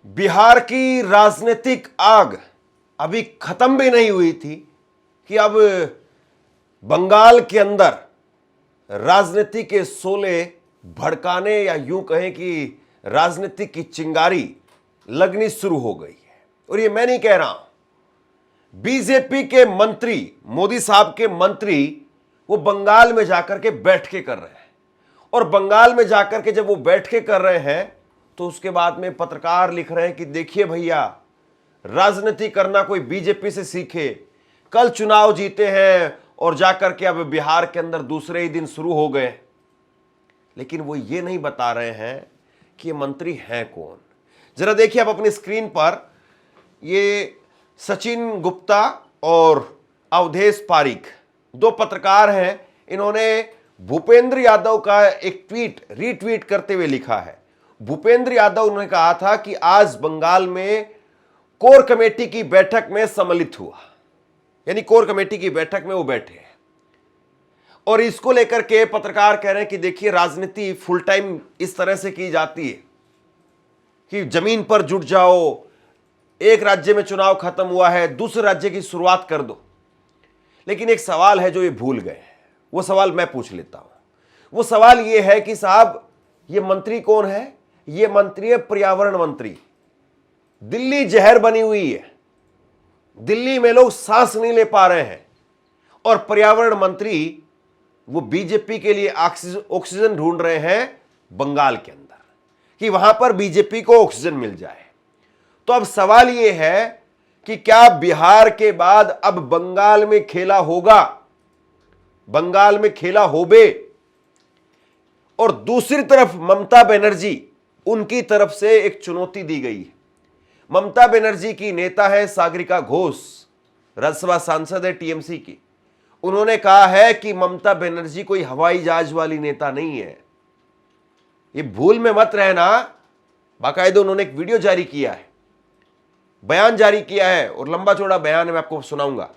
बिहार की राजनीतिक आग अभी खत्म भी नहीं हुई थी कि अब बंगाल के अंदर राजनीति के शोले भड़काने या यूं कहें कि राजनीति की चिंगारी लगनी शुरू हो गई है। और ये मैं नहीं कह रहा हूं, बीजेपी के मंत्री, मोदी साहब के मंत्री वो बंगाल में जाकर के बैठ के कर रहे हैं। और बंगाल में जाकर के जब वो बैठ के कर रहे हैं तो उसके बाद में पत्रकार लिख रहे हैं कि देखिए भैया, राजनीति करना कोई बीजेपी से सीखे, कल चुनाव जीते हैं और जाकर के अब बिहार के अंदर दूसरे ही दिन शुरू हो गए। लेकिन वो ये नहीं बता रहे हैं कि ये मंत्री हैं कौन। जरा देखिए आप अपनी स्क्रीन पर, ये सचिन गुप्ता और अवधेश पारीक दो पत्रकार हैं। इन्होंने भूपेंद्र यादव का एक ट्वीट रीट्वीट करते हुए लिखा है। भूपेंद्र यादव ने कहा था कि आज बंगाल में कोर कमेटी की बैठक में सम्मिलित हुआ, यानी कोर कमेटी की बैठक में वो बैठे हैं। और इसको लेकर के पत्रकार कह रहे हैं कि देखिए, राजनीति फुल टाइम इस तरह से की जाती है कि जमीन पर जुट जाओ, एक राज्य में चुनाव खत्म हुआ है, दूसरे राज्य की शुरुआत कर दो। लेकिन एक सवाल है जो ये भूल गए हैं, वो सवाल मैं पूछ लेता हूं। वो सवाल ये है कि साहब, ये मंत्री कौन है? ये मंत्री है पर्यावरण मंत्री। दिल्ली जहर बनी हुई है, दिल्ली में लोग सांस नहीं ले पा रहे हैं, और पर्यावरण मंत्री वो बीजेपी के लिए ऑक्सीजन ढूंढ रहे हैं बंगाल के अंदर कि वहां पर बीजेपी को ऑक्सीजन मिल जाए। तो अब सवाल यह है कि क्या बिहार के बाद अब बंगाल में खेला होगा, बंगाल में खेला होबे? और दूसरी तरफ ममता बनर्जी, उनकी तरफ से एक चुनौती दी गई है। ममता बनर्जी की नेता है सागरिका घोष, राज्यसभा सांसद है टीएमसी की। उन्होंने कहा है कि ममता बनर्जी कोई हवाई जहाज वाली नेता नहीं है। ये भूल में मत रहना। बाकायदा उन्होंने एक वीडियो जारी किया है, बयान जारी किया है, और लंबा चौड़ा बयान है, मैं आपको सुनाऊंगा।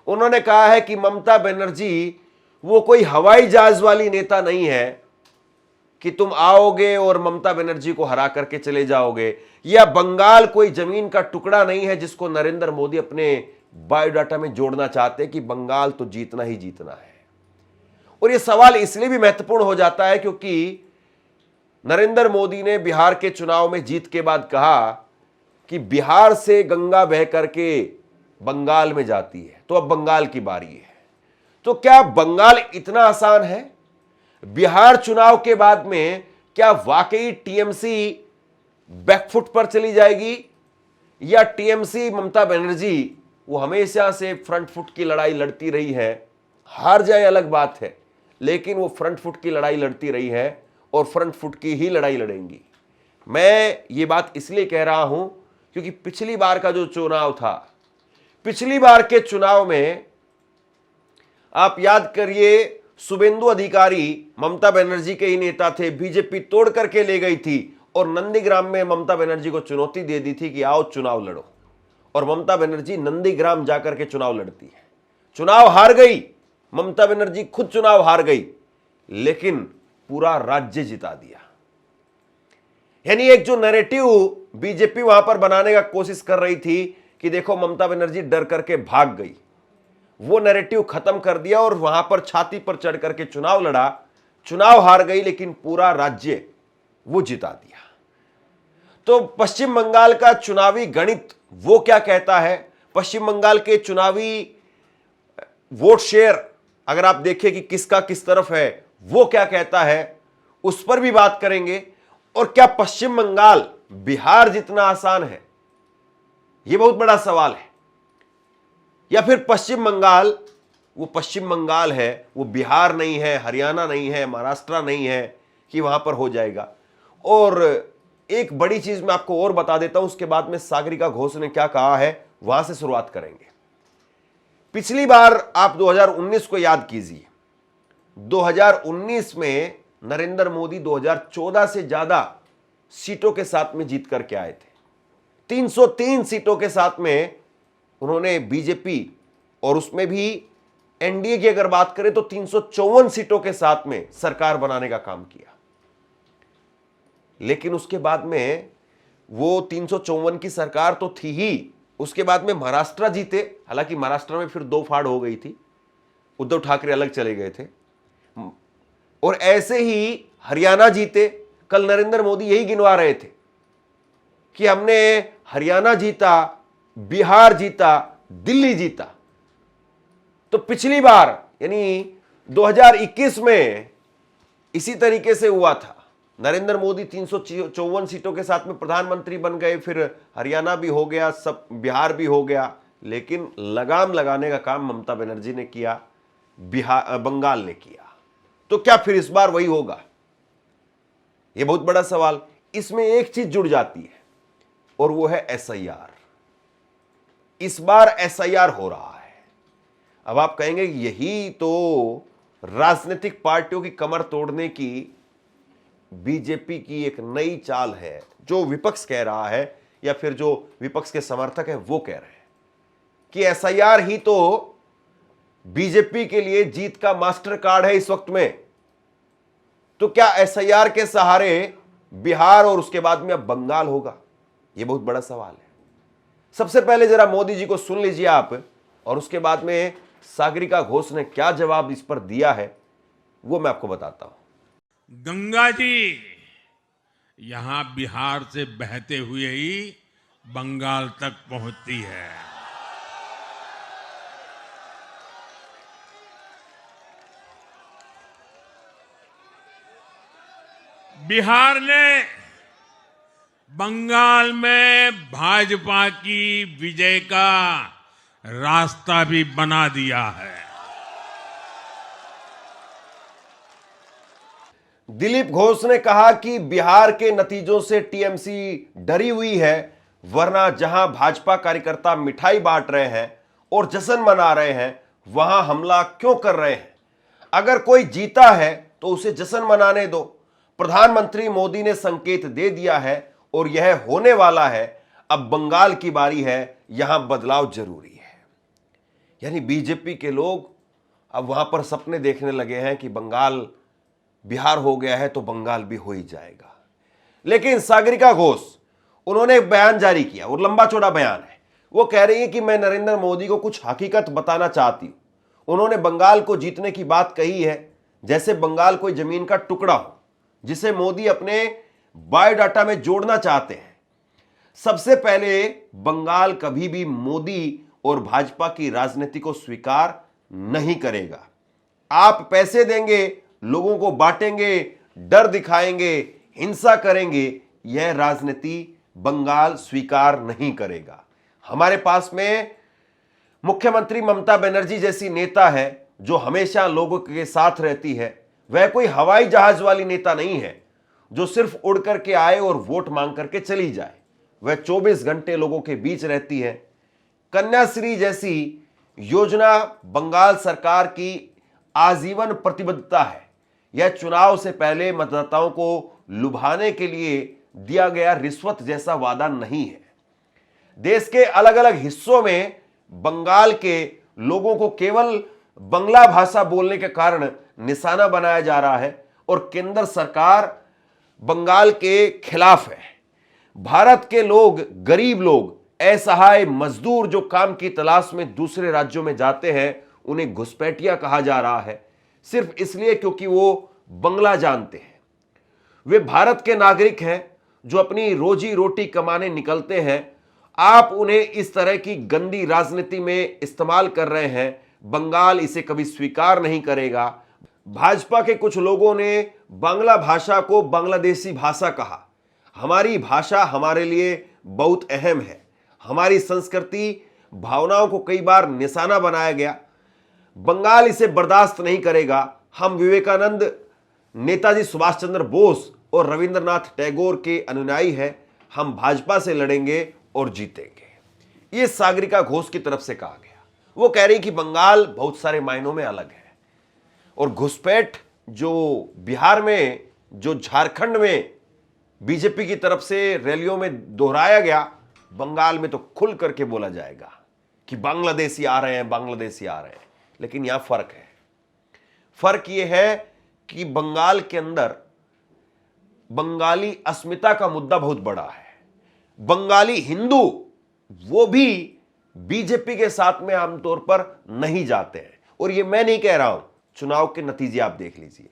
उन्होंने कहा है कि ममता बनर्जी वो कोई हवाई जहाज वाली नेता नहीं है कि तुम आओगे और ममता बनर्जी को हरा करके चले जाओगे, या बंगाल कोई जमीन का टुकड़ा नहीं है जिसको नरेंद्र मोदी अपने बायोडाटा में जोड़ना चाहते हैं कि बंगाल तो जीतना ही जीतना है। और यह सवाल इसलिए भी महत्वपूर्ण हो जाता है क्योंकि नरेंद्र मोदी ने बिहार के चुनाव में जीत के बाद कहा कि बिहार से गंगा बह करके बंगाल में जाती है, तो अब बंगाल की बारी है। तो क्या बंगाल इतना आसान है? बिहार चुनाव के बाद में क्या वाकई टीएमसी बैकफुट पर चली जाएगी, या टीएमसी ममता बनर्जी वो हमेशा से फ्रंट फुट की लड़ाई लड़ती रही है, हार जाए अलग बात है, लेकिन वो फ्रंट फुट की लड़ाई लड़ती रही है और फ्रंट फुट की ही लड़ाई लड़ेंगी। मैं ये बात इसलिए कह रहा हूं क्योंकि पिछली बार का जो चुनाव था, पिछली बार के चुनाव में आप याद करिए, शुभेंदु अधिकारी ममता बनर्जी के ही नेता थे, बीजेपी तोड़ करके ले गई थी और नंदीग्राम में ममता बनर्जी को चुनौती दे दी थी कि आओ चुनाव लड़ो, और ममता बनर्जी नंदीग्राम जाकर के चुनाव लड़ती है। चुनाव हार गई, ममता बनर्जी खुद चुनाव हार गई, लेकिन पूरा राज्य जिता दिया। यानी एक जो नैरेटिव बीजेपी वहां पर बनाने का कोशिश कर रही थी कि देखो ममता बनर्जी डर करके भाग गई, वो नैरेटिव खत्म कर दिया और वहां पर छाती पर चढ़ करके चुनाव लड़ा, चुनाव हार गई, लेकिन पूरा राज्य वो जिता दिया। तो पश्चिम बंगाल का चुनावी गणित वो क्या कहता है, पश्चिम बंगाल के चुनावी वोट शेयर अगर आप देखें कि किसका किस तरफ है, वो क्या कहता है, उस पर भी बात करेंगे। और क्या पश्चिम बंगाल बिहार जितना आसान है, यह बहुत बड़ा सवाल है, या फिर पश्चिम बंगाल वो पश्चिम बंगाल है, वो बिहार नहीं है, हरियाणा नहीं है, महाराष्ट्र नहीं है कि वहां पर हो जाएगा। और एक बड़ी चीज मैं आपको और बता देता हूं, उसके बाद में सागरिका घोष ने क्या कहा है वहां से शुरुआत करेंगे। पिछली बार आप 2019 को याद कीजिए, 2019 में नरेंद्र मोदी 2014 से ज्यादा सीटों के साथ में जीत करके आए थे। 303 सीटों के साथ में उन्होंने बीजेपी, और उसमें भी एनडीए की अगर बात करें तो 354 सीटों के साथ में सरकार बनाने का काम किया। लेकिन उसके बाद में वो 354 की सरकार तो थी ही, उसके बाद में महाराष्ट्र जीते, हालांकि महाराष्ट्र में फिर दो फाड़ हो गई थी, उद्धव ठाकरे अलग चले गए थे, और ऐसे ही हरियाणा जीते। कल नरेंद्र मोदी यही गिनवा रहे थे कि हमने हरियाणा जीता, बिहार जीता, दिल्ली जीता। तो पिछली बार यानी 2021 में इसी तरीके से हुआ था। नरेंद्र मोदी 354 सीटों के साथ में प्रधानमंत्री बन गए, फिर हरियाणा भी हो गया, सब बिहार भी हो गया, लेकिन लगाम लगाने का काम ममता बनर्जी ने किया, बंगाल ने किया। तो क्या फिर इस बार वही होगा? यह बहुत बड़ा सवाल। इसमें एक चीज जुड़ जाती है और वो है एसआईआर। इस बार एसआईआर हो रहा है। अब आप कहेंगे यही तो राजनीतिक पार्टियों की कमर तोड़ने की बीजेपी की एक नई चाल है, जो विपक्ष कह रहा है या फिर जो विपक्ष के समर्थक हैं वो कह रहे हैं कि एसआईआर ही तो बीजेपी के लिए जीत का मास्टर कार्ड है इस वक्त में। तो क्या एसआईआर के सहारे बिहार और उसके बाद में अब बंगाल होगा? यह बहुत बड़ा सवाल है। सबसे पहले जरा मोदी जी को सुन लीजिए आप, और उसके बाद में सागरिका घोष ने क्या जवाब इस पर दिया है वो मैं आपको बताता हूं। गंगा जी यहां बिहार से बहते हुए ही बंगाल तक पहुंचती है। बिहार ने बंगाल में भाजपा की विजय का रास्ता भी बना दिया है। दिलीप घोष ने कहा कि बिहार के नतीजों से टीएमसी डरी हुई है, वरना जहां भाजपा कार्यकर्ता मिठाई बांट रहे हैं और जश्न मना रहे हैं, वहां हमला क्यों कर रहे हैं? अगर कोई जीता है तो उसे जश्न मनाने दो। प्रधानमंत्री मोदी ने संकेत दे दिया है और यह होने वाला है। अब बंगाल की बारी है, यहां बदलाव जरूरी है। यानी बीजेपी के लोग अब वहां पर सपने देखने लगे हैं कि बंगाल बिहार हो गया है तो बंगाल भी हो ही जाएगा। लेकिन सागरिका घोष, उन्होंने एक बयान जारी किया और लंबा चौड़ा बयान है। वो कह रही है कि मैं नरेंद्र मोदी को कुछ हकीकत बताना चाहती हूं। उन्होंने बंगाल को जीतने की बात कही है जैसे बंगाल कोई जमीन का टुकड़ा हो जिसे मोदी अपने बायोडाटा में जोड़ना चाहते हैं। सबसे पहले बंगाल कभी भी मोदी और भाजपा की राजनीति को स्वीकार नहीं करेगा। आप पैसे देंगे, लोगों को बांटेंगे, डर दिखाएंगे, हिंसा करेंगे, यह राजनीति बंगाल स्वीकार नहीं करेगा। हमारे पास में मुख्यमंत्री ममता बनर्जी जैसी नेता है जो हमेशा लोगों के साथ रहती है। वह कोई हवाई जहाज वाली नेता नहीं है जो सिर्फ उड़ करके आए और वोट मांग करके चली जाए। वह 24 घंटे लोगों के बीच रहती है। कन्याश्री जैसी योजना बंगाल सरकार की आजीवन प्रतिबद्धता है। यह चुनाव से पहले मतदाताओं को लुभाने के लिए दिया गया रिश्वत जैसा वादा नहीं है। देश के अलग अलग हिस्सों में बंगाल के लोगों को केवल बंगला भाषा बोलने के कारण निशाना बनाया जा रहा है और केंद्र सरकार बंगाल के खिलाफ है। भारत के लोग, गरीब लोग, असहाय मजदूर जो काम की तलाश में दूसरे राज्यों में जाते हैं, उन्हें घुसपैठिया कहा जा रहा है सिर्फ इसलिए क्योंकि वो बंगला जानते हैं। वे भारत के नागरिक हैं जो अपनी रोजी रोटी कमाने निकलते हैं। आप उन्हें इस तरह की गंदी राजनीति में इस्तेमाल कर रहे हैं। बंगाल इसे कभी स्वीकार नहीं करेगा। भाजपा के कुछ लोगों ने बांग्ला भाषा को बांग्लादेशी भाषा कहा। हमारी भाषा हमारे लिए बहुत अहम है। हमारी संस्कृति, भावनाओं को कई बार निशाना बनाया गया। बंगाल इसे बर्दाश्त नहीं करेगा। हम विवेकानंद, नेताजी सुभाष चंद्र बोस और रविंद्रनाथ टैगोर के अनुयायी हैं। हम भाजपा से लड़ेंगे और जीतेंगे। यह सागरिका घोष की तरफ से कहा गया। वो कह रही कि बंगाल बहुत सारे मायनों में अलग है और घुसपैठ जो बिहार में, जो झारखंड में बीजेपी की तरफ से रैलियों में दोहराया गया, बंगाल में तो खुल करके बोला जाएगा कि बांग्लादेशी आ रहे हैं, बांग्लादेशी आ रहे हैं। लेकिन यहां फर्क है। फर्क यह है कि बंगाल के अंदर बंगाली अस्मिता का मुद्दा बहुत बड़ा है। बंगाली हिंदू वो भी बीजेपी के साथ में आमतौर पर नहीं जाते हैं। और ये मैं नहीं कह रहा हूं, चुनाव के नतीजे आप देख लीजिए।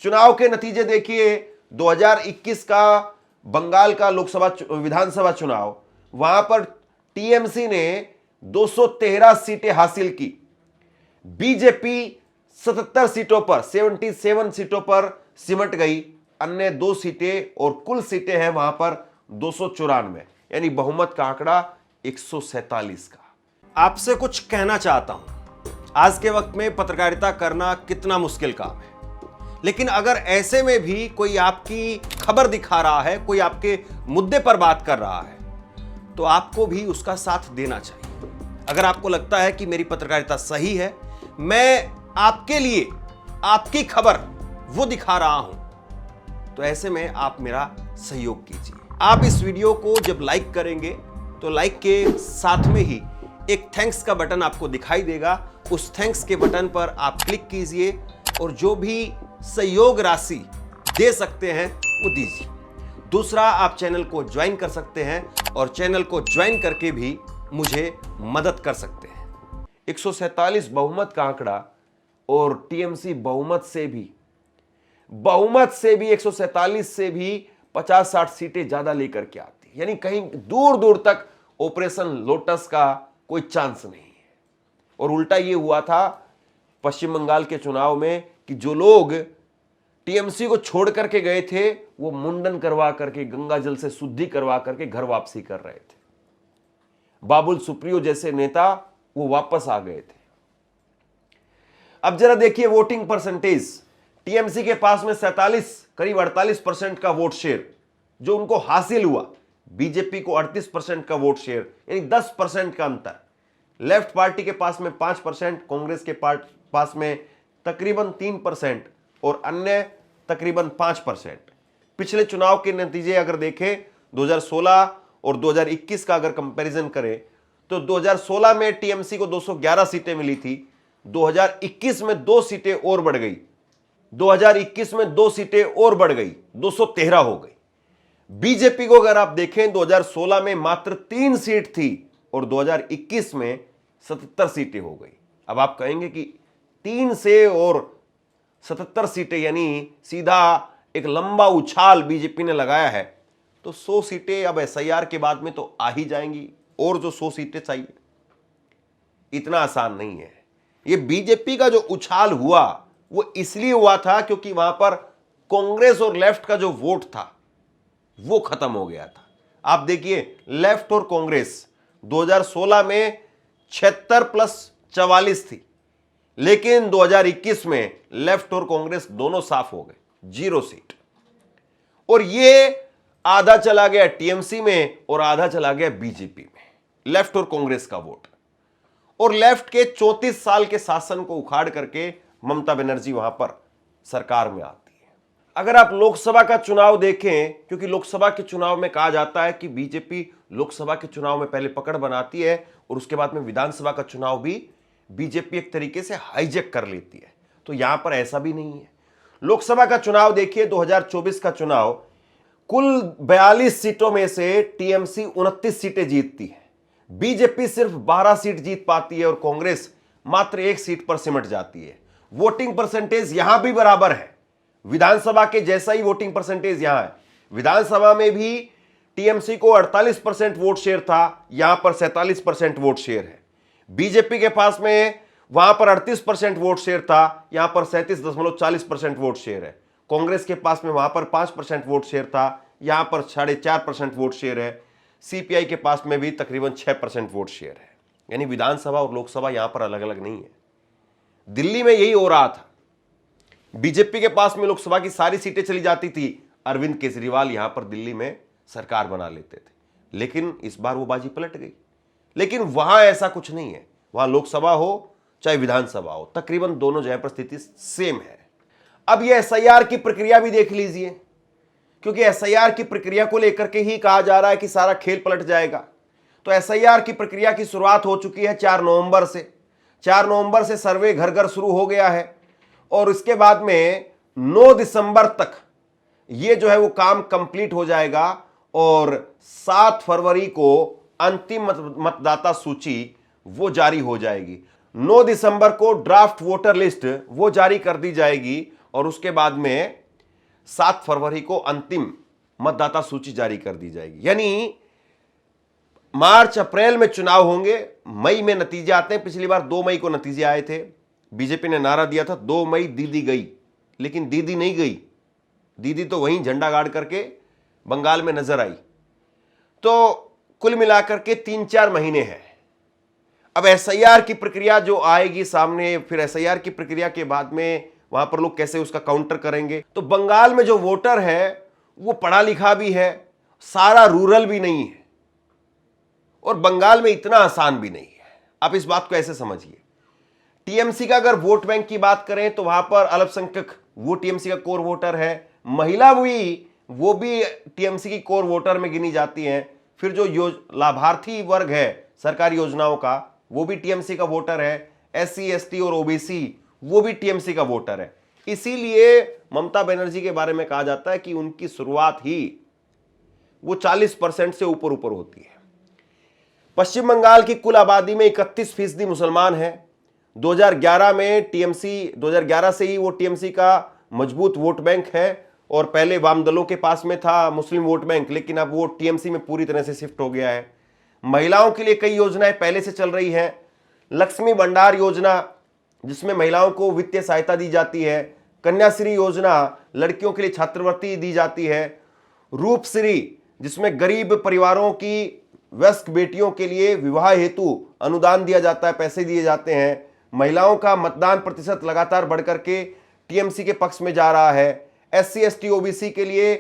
चुनाव के नतीजे देखिए, 2021 का बंगाल का लोकसभा विधानसभा चुनाव, वहां पर टीएमसी ने 213 सीटें हासिल की, बीजेपी 77 सीटों पर 77 सीटों पर सिमट गई, अन्य 2 सीटें और कुल सीटें हैं वहां पर 294, यानी बहुमत का आंकड़ा 147 का। आपसे कुछ कहना चाहता हूं। आज के वक्त में पत्रकारिता करना कितना मुश्किल काम है, लेकिन अगर ऐसे में भी कोई आपकी खबर दिखा रहा है, कोई आपके मुद्दे पर बात कर रहा है, तो आपको भी उसका साथ देना चाहिए। अगर आपको लगता है कि मेरी पत्रकारिता सही है, मैं आपके लिए आपकी खबर वो दिखा रहा हूं, तो ऐसे में आप मेरा सहयोग कीजिए। आप इस वीडियो को जब लाइक करेंगे तो लाइक के साथ में ही एक थैंक्स का बटन आपको दिखाई देगा। उस थैंक्स के बटन पर आप क्लिक कीजिए और जो भी सहयोग राशि दे सकते हैं वो दीजिए। दूसरा, आप चैनल को ज्वाइन कर सकते हैं और चैनल को ज्वाइन करके भी मुझे मदद कर सकते हैं। 147 बहुमत का आंकड़ा और टीएमसी बहुमत से भी 147 से भी 50-60 सीटें ज्यादा लेकर के आती, यानी कहीं दूर दूर तक ऑपरेशन लोटस का कोई चांस नहीं है। और उल्टा ये हुआ था पश्चिम बंगाल के चुनाव में कि जो लोग टीएमसी को छोड़ करके गए थे, वो मुंडन करवा करके, गंगा जल से शुद्धि करवा करके घर वापसी कर रहे थे। बाबुल सुप्रियो जैसे नेता वो वापस आ गए थे। अब जरा देखिए वोटिंग परसेंटेज। टीएमसी के पास में 47 करीब 48% का वोट शेयर जो उनको हासिल हुआ, बीजेपी को 38% का वोट शेयर, यानी 10% का अंतर। लेफ्ट पार्टी के पास में 5%, कांग्रेस के पास में तकरीबन 3% और अन्य तकरीबन 5%। पिछले चुनाव के नतीजे अगर देखें 2016 और 2021 का अगर कंपैरिजन करें तो 2016 में टीएमसी को 211 सीटें मिली थी, 2021 में 2 सीटें और बढ़ गई, 2021 में 2 सीटें और बढ़ गई, 213 हो गई। बीजेपी को अगर आप देखें 2016 में मात्र 3 सीट थी और 2021 में 77 सीटें हो गई। अब आप कहेंगे कि 3 से और 77 सीटें यानी सीधा एक लंबा उछाल बीजेपी ने लगाया है, तो 100 सीटें अब एसआईआर के बाद में तो आ ही जाएंगी, और जो 100 सीटें चाहिए, इतना आसान नहीं है। ये बीजेपी का जो उछाल हुआ वो इसलिए हुआ था क्योंकि वहां पर कांग्रेस और लेफ्ट का जो वोट था वो खत्म हो गया था। आप देखिए लेफ्ट और कांग्रेस 2016 में 76 प्लस 44 थी, लेकिन 2021 में लेफ्ट और कांग्रेस दोनों साफ हो गए, 0 सीट। और ये आधा चला गया टीएमसी में और आधा चला गया बीजेपी में, लेफ्ट और कांग्रेस का वोट। और लेफ्ट के 34 साल के शासन को उखाड़ करके ममता बनर्जी वहां पर सरकार में आती है। अगर आप लोकसभा का चुनाव देखें, क्योंकि लोकसभा के चुनाव में कहा जाता है कि बीजेपी लोकसभा के चुनाव में पहले पकड़ बनाती है और उसके बाद में विधानसभा का चुनाव भी बीजेपी एक तरीके से हाईजैक कर लेती है, तो यहां पर ऐसा भी नहीं है। लोकसभा का चुनाव देखिए, 2024 का चुनाव, कुल 42 सीटों में से टीएमसी 29 सीटें जीतती है, बीजेपी सिर्फ 12 सीट जीत पाती है और कांग्रेस मात्र 1 सीट पर सिमट जाती है। वोटिंग परसेंटेज यहां भी बराबर है, विधानसभा के जैसा ही वोटिंग परसेंटेज यहां है। विधानसभा में भी टीएमसी को 48% वोट शेयर था, यहां पर 47% वोट शेयर है। बीजेपी के पास में वहां पर 38% वोट शेयर था, यहां पर 37.40% वोट शेयर है। कांग्रेस के पास में वहां पर 5% वोट शेयर था, यहां पर 4.5% वोट शेयर है। सीपीआई के पास में भी तकरीबन 6% वोट शेयर है। यानी विधानसभा और लोकसभा यहां पर अलग अलग नहीं है। दिल्ली में यही हो रहा था, बीजेपी के पास में लोकसभा की सारी सीटें चली जाती थी, अरविंद केजरीवाल यहां पर दिल्ली में सरकार बना लेते थे, लेकिन इस बार वो बाजी पलट गई। लेकिन वहां ऐसा कुछ नहीं है, वहां लोकसभा हो चाहे विधानसभा हो, तकरीबन दोनों जगह पर स्थिति सेम है। अब ये एसआईआर की प्रक्रिया भी देख लीजिए, क्योंकि एसआईआर की प्रक्रिया को लेकर के ही कहा जा रहा है कि सारा खेल पलट जाएगा। तो एसआईआर की प्रक्रिया की शुरुआत हो चुकी है 4 नवंबर से। 4 नवंबर से सर्वे घर घर शुरू हो गया है और इसके बाद में 9 दिसंबर तक ये जो है वो काम कंप्लीट हो जाएगा और 7 फरवरी को अंतिम मतदाता सूची वो जारी हो जाएगी। 9 दिसंबर को ड्राफ्ट वोटर लिस्ट वो जारी कर दी जाएगी और उसके बाद में 7 फरवरी को अंतिम मतदाता सूची जारी कर दी जाएगी। यानी मार्च अप्रैल में चुनाव होंगे, मई में नतीजे आते हैं। पिछली बार 2 मई को नतीजे आए थे। बीजेपी ने नारा दिया था 2 मई दीदी गई, लेकिन दीदी नहीं गई। दीदी तो वहीं झंडा गाड़ करके बंगाल में नजर आई। तो कुल मिलाकर के 3-4 महीने हैं। अब एसआईआर की प्रक्रिया जो आएगी सामने, फिर एसआईआर की प्रक्रिया के बाद में वहां पर लोग कैसे उसका काउंटर करेंगे। तो बंगाल में जो वोटर है वो पढ़ा लिखा भी है, सारा रूरल भी नहीं है, और बंगाल में इतना आसान भी नहीं है। आप इस बात को ऐसे समझिए, टीएमसी का अगर वोट बैंक की बात करें तो वहां पर अल्पसंख्यक वो टीएमसी का कोर वोटर है, महिला भी वो भी टीएमसी की कोर वोटर में गिनी जाती हैं। फिर जो लाभार्थी वर्ग है सरकारी योजनाओं का वो भी टीएमसी का वोटर है। एससी एसटी और ओबीसी वो भी टीएमसी का वोटर है। इसीलिए ममता बनर्जी के बारे में कहा जाता है कि उनकी शुरुआत ही वो 40% से ऊपर होती है। पश्चिम बंगाल की कुल आबादी में 31% मुसलमान है। 2011 में टीएमसी 2011 से ही वो टीएमसी का मजबूत वोट बैंक है, और पहले वाम दलों के पास में था मुस्लिम वोट बैंक, लेकिन अब वो टीएमसी में पूरी तरह से शिफ्ट हो गया है। महिलाओं के लिए कई योजनाएं पहले से चल रही हैं। लक्ष्मी भंडार योजना जिसमें महिलाओं को वित्तीय सहायता दी जाती है, कन्याश्री योजना लड़कियों के लिए छात्रवृत्ति दी जाती है, रूपश्री जिसमें गरीब परिवारों की वयस्क बेटियों के लिए विवाह हेतु अनुदान दिया जाता है, पैसे दिए जाते हैं। महिलाओं का मतदान प्रतिशत लगातार बढ़कर के टीएमसी के पक्ष में जा रहा है। एससी एसटी ओबीसी के लिए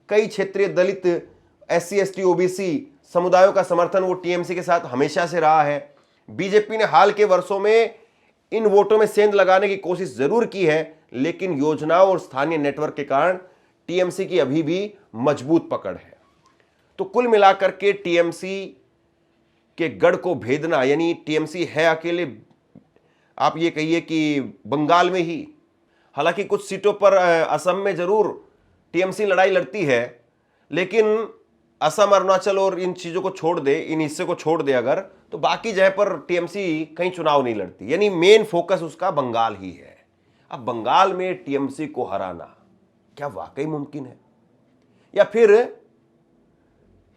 कई क्षेत्रीय दलित एससी एसटी ओबीसी समुदायों का समर्थन वो टीएमसी के साथ हमेशा से रहा है। बीजेपी ने हाल के वर्षों में इन वोटों में सेंध लगाने की कोशिश जरूर की है, लेकिन योजनाओं और स्थानीय नेटवर्क के कारण टीएमसी की अभी भी मजबूत पकड़ है। तो कुल मिलाकर के टीएमसी के गढ़ को भेदना, यानी टीएमसी है अकेले, आप ये कहिए कि बंगाल में ही, हालांकि कुछ सीटों पर असम में जरूर टीएमसी लड़ाई लड़ती है, लेकिन असम, अरुणाचल और इन चीजों को छोड़ दे, इन हिस्से को छोड़ दे अगर, तो बाकी जगह पर टीएमसी कहीं चुनाव नहीं लड़ती। यानी मेन फोकस उसका बंगाल ही है। अब बंगाल में टीएमसी को हराना क्या वाकई मुमकिन है, या फिर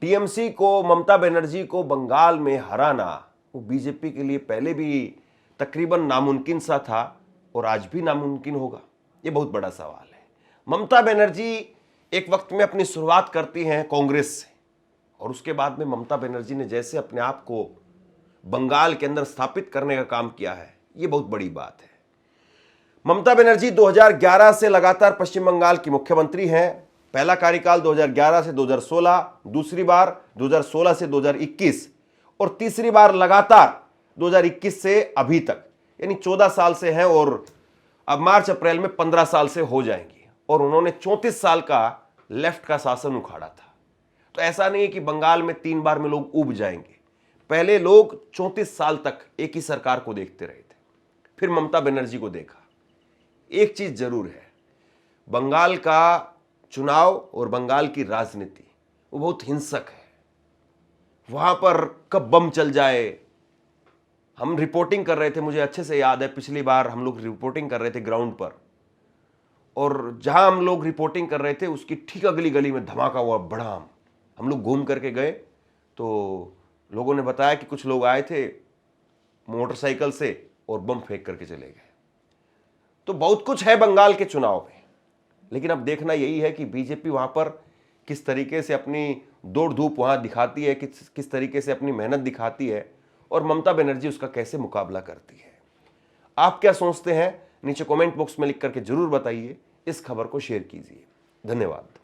टीएमसी को, ममता बनर्जी को बंगाल में हराना वो बीजेपी के लिए पहले भी तकरीबन नामुमकिन सा था और आज भी नामुमकिन होगा? ये बहुत बड़ा सवाल है। ममता बनर्जी एक वक्त में अपनी शुरुआत करती हैं कांग्रेस से, और उसके बाद में ममता बनर्जी ने जैसे अपने आप को बंगाल के अंदर स्थापित करने का काम किया है, ये बहुत बड़ी बात है। ममता बनर्जी 2011 से लगातार पश्चिम बंगाल की मुख्यमंत्री हैं। पहला कार्यकाल 2011 से 2016, दूसरी बार 2016 से 2021, और तीसरी बार लगातार 2021 से अभी तक, यानी 14 साल से हैं, और अब मार्च अप्रैल में 15 साल से हो जाएंगी। और उन्होंने 34 साल का लेफ्ट का शासन उखाड़ा था। तो ऐसा नहीं है कि बंगाल में 3 बार में लोग उब जाएंगे। पहले लोग 34 साल तक एक ही सरकार को देखते रहे थे, फिर ममता बनर्जी को देखा। एक चीज जरूर है, बंगाल का चुनाव और बंगाल की राजनीति वो बहुत हिंसक है। वहां पर कब बम चल जाए, हम रिपोर्टिंग कर रहे थे, मुझे अच्छे से याद है, पिछली बार हम लोग रिपोर्टिंग कर रहे थे ग्राउंड पर, और जहां हम लोग रिपोर्टिंग कर रहे थे उसकी ठीक अगली गली में धमाका हुआ बड़ा। हम लोग घूम करके गए तो लोगों ने बताया कि कुछ लोग आए थे मोटरसाइकिल से और बम फेंक करके चले गए। तो बहुत कुछ है बंगाल के चुनाव में, लेकिन अब देखना यही है कि बीजेपी वहां पर किस तरीके से अपनी दौड़ धूप वहां दिखाती है, किस तरीके से अपनी मेहनत दिखाती है, और ममता बनर्जी उसका कैसे मुकाबला करती है। आप क्या सोचते हैं, नीचे कमेंट बॉक्स में लिख करके जरूर बताइए। इस खबर को शेयर कीजिए। धन्यवाद।